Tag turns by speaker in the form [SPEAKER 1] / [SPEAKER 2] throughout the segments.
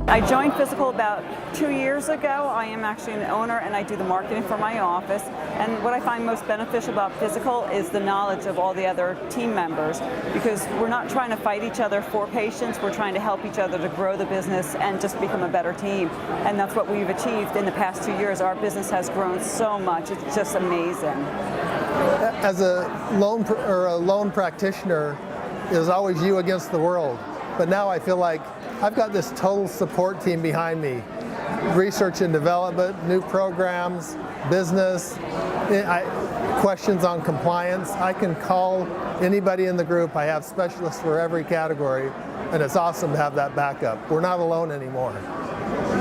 [SPEAKER 1] I joined Physical about 2 years ago. I am actually an owner and I do the marketing for my office. And what I find most beneficial about Physical is the knowledge of all the other team members, because we're not trying to fight each other for patients, we're trying to help each other to grow the business and just become a better team. And that's what we've achieved in the past 2 years. Our business has grown so much, it's just amazing.
[SPEAKER 2] As a lone practitioner, it was always you against the world. But now I feel like I've got this total support team behind me. Research and development, new programs, business, questions on compliance. I can call anybody in the group. I have specialists for every category, and it's awesome to have that backup. We're not alone anymore.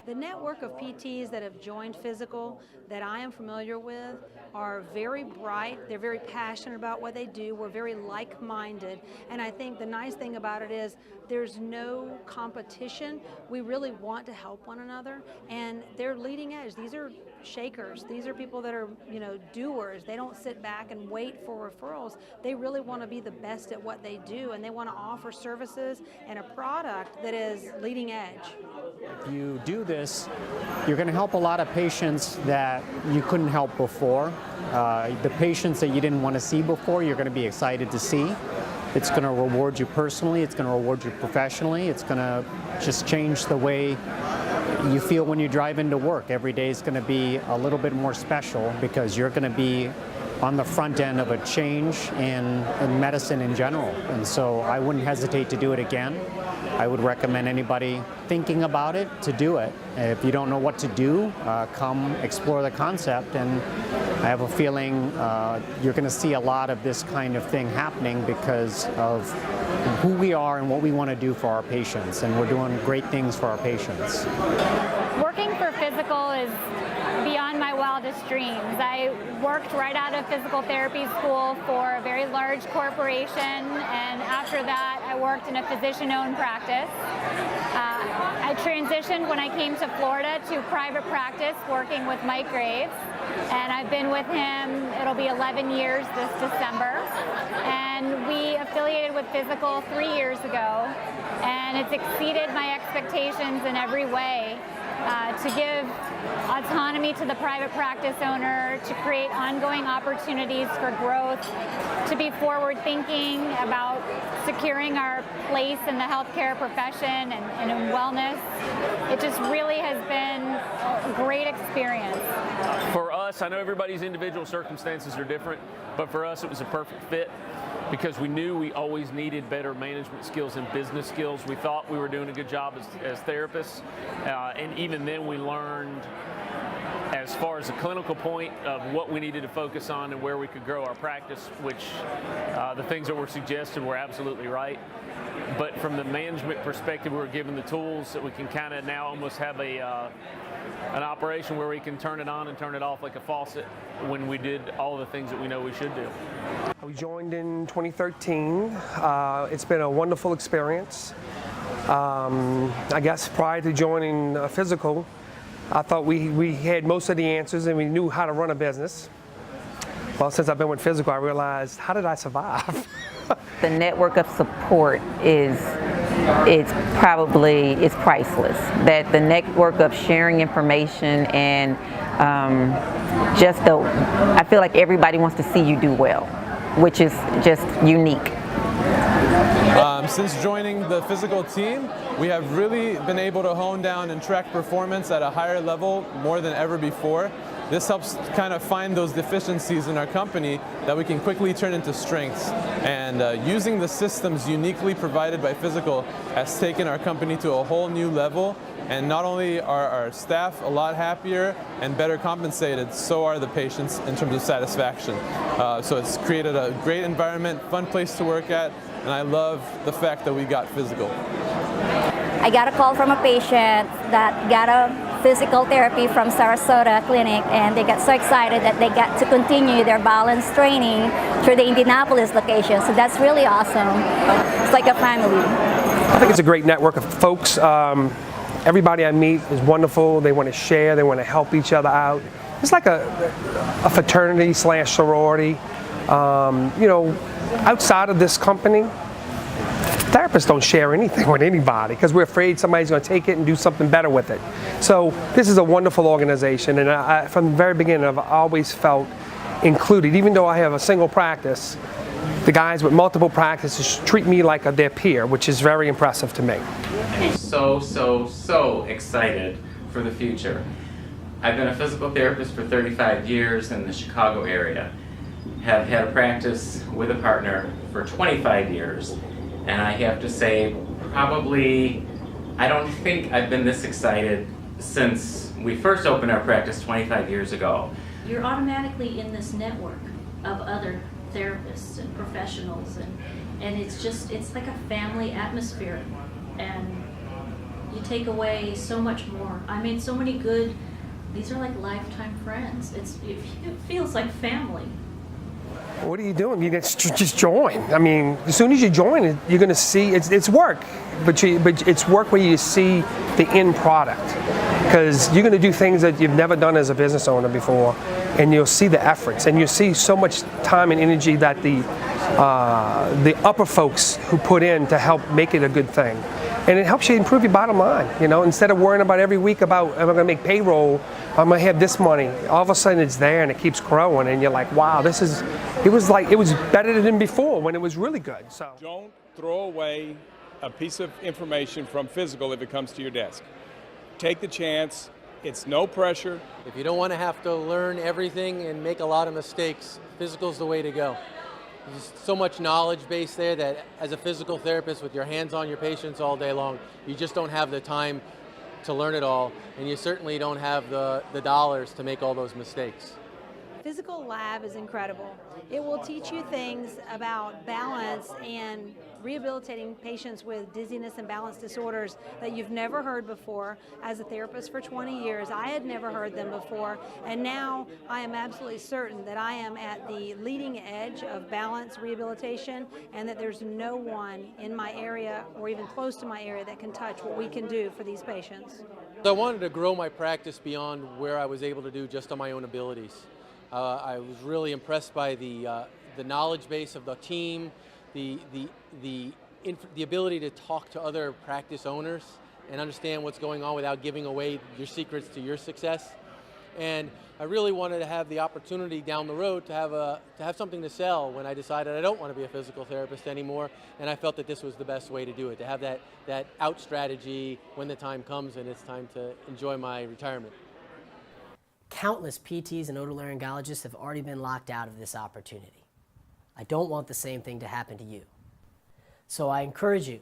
[SPEAKER 3] The network of PTs that have joined Physical that I am familiar with are very bright, they're very passionate about what they do, we're very like-minded, and I think the nice thing about it is there's no competition. We really want to help one another, and they're leading edge. These are shakers. These are people that are, doers. They don't sit back and wait for referrals. They really want to be the best at what they do, and they want to offer services and a product that is leading edge.
[SPEAKER 4] If you do this, you're going to help a lot of patients that you couldn't help before. The patients that you didn't want to see before, you're going to be excited to see. It's going to reward you personally, it's going to reward you professionally, it's going to just change the way you feel when you drive into work. Every day is going to be a little bit more special because you're going to be on the front end of a change in medicine in general. And so I wouldn't hesitate to do it again. I would recommend anybody thinking about it to do it. If you don't know what to do, come explore the concept, and I have a feeling you're going to see a lot of this kind of thing happening because of who we are and what we want to do for our patients, and we're doing great things for our patients.
[SPEAKER 5] Working for Physical is beyond my wildest dreams. I worked right out of physical therapy school for a very large corporation, and after that I worked in a physician-owned practice. I transitioned when I came to Florida to private practice working with Mike Graves, and I've been with him, it'll be 11 years this December, and we affiliated with Physical 3 years ago, and it's exceeded my expectations in every way. To give autonomy to the private practice owner, to create ongoing opportunities for growth, to be forward-thinking about securing our place in the healthcare profession and in wellness. It just really has been a great experience.
[SPEAKER 6] For us, I know everybody's individual circumstances are different, but for us it was a perfect fit, because we knew we always needed better management skills and business skills. We thought we were doing a good job as therapists, and even then we learned, as far as the clinical point, of what we needed to focus on and where we could grow our practice, which the things that were suggested were absolutely right. But from the management perspective, we were given the tools that we can kind of now almost have an operation where we can turn it on and turn it off like a faucet when we did all the things that we know we should do.
[SPEAKER 7] We joined in 2013. It's been a wonderful experience. I guess prior to joining Physical, I thought we had most of the answers and we knew how to run a business. Well, since I've been with Physical, I realized, how did I survive?
[SPEAKER 8] The network of support is priceless. That the network of sharing information and I feel like everybody wants to see you do well, which is just unique.
[SPEAKER 9] Since joining the Physical team, we have really been able to hone down and track performance at a higher level more than ever before. This helps kind of find those deficiencies in our company that we can quickly turn into strengths. And using the systems uniquely provided by Physical has taken our company to a whole new level. And not only are our staff a lot happier and better compensated, so are the patients in terms of satisfaction. So it's created a great environment, fun place to work at, and I love the fact that we got Physical.
[SPEAKER 10] I got a call from a patient that got a physical therapy from Sarasota clinic, and they got so excited that they got to continue their balance training through the Indianapolis location. So that's really awesome. It's like a family.
[SPEAKER 7] I think it's a great network of folks. Everybody I meet is wonderful. They want to share, they want to help each other out. It's like a fraternity / sorority. Outside of this company, therapists don't share anything with anybody because we're afraid somebody's going to take it and do something better with it. So this is a wonderful organization, and from the very beginning I've always felt included. Even though I have a single practice, the guys with multiple practices treat me like their peer, which is very impressive to me.
[SPEAKER 11] I'm so excited for the future. I've been a physical therapist for 35 years in the Chicago area. Have had a practice with a partner for 25 years. And I have to say, probably, I don't think I've been this excited since we first opened our practice 25 years ago.
[SPEAKER 12] You're automatically in this network of other therapists and professionals, and it's like a family atmosphere, and you take away so much more. I made so many good, these are like lifetime friends. It feels like family.
[SPEAKER 7] What are you doing? You just join. I mean, as soon as you join, you're going to see it's work, but it's work where you see the end product, because you're going to do things that you've never done as a business owner before, and you'll see the efforts, and you'll see so much time and energy that the upper folks who put in to help make it a good thing. And it helps you improve your bottom line, you know, instead of worrying about every week about, am I going to make payroll, I'm going to have this money. All of a sudden it's there and it keeps growing, and you're like, wow, it was better than before when it was really good. So
[SPEAKER 13] don't throw away a piece of information from physical if it comes to your desk. Take the chance. It's no pressure.
[SPEAKER 14] If you don't want to have to learn everything and make a lot of mistakes, physical's the way to go. There's so much knowledge base there that as a physical therapist with your hands on your patients all day long, you just don't have the time to learn it all, and you certainly don't have the dollars to make all those mistakes.
[SPEAKER 3] Physical Lab is incredible. It will teach you things about balance and rehabilitating patients with dizziness and balance disorders that you've never heard before. As a therapist for 20 years, I had never heard them before, and now I am absolutely certain that I am at the leading edge of balance rehabilitation, and that there's no one in my area or even close to my area that can touch what we can do for these patients.
[SPEAKER 14] I wanted to grow my practice beyond where I was able to do just on my own abilities. I was really impressed by the knowledge base of the team, the ability to talk to other practice owners and understand what's going on without giving away your secrets to your success. And I really wanted to have the opportunity down the road to have something to sell when I decided I don't want to be a physical therapist anymore, and I felt that this was the best way to do it, to have that out strategy when the time comes and it's time to enjoy my retirement.
[SPEAKER 15] Countless PTs and otolaryngologists have already been locked out of this opportunity. I don't want the same thing to happen to you. So I encourage you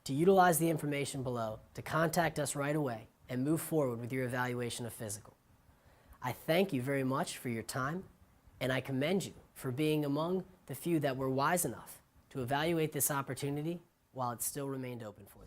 [SPEAKER 15] to utilize the information below to contact us right away and move forward with your evaluation of physical. I thank you very much for your time, and I commend you for being among the few that were wise enough to evaluate this opportunity while it still remained open for you.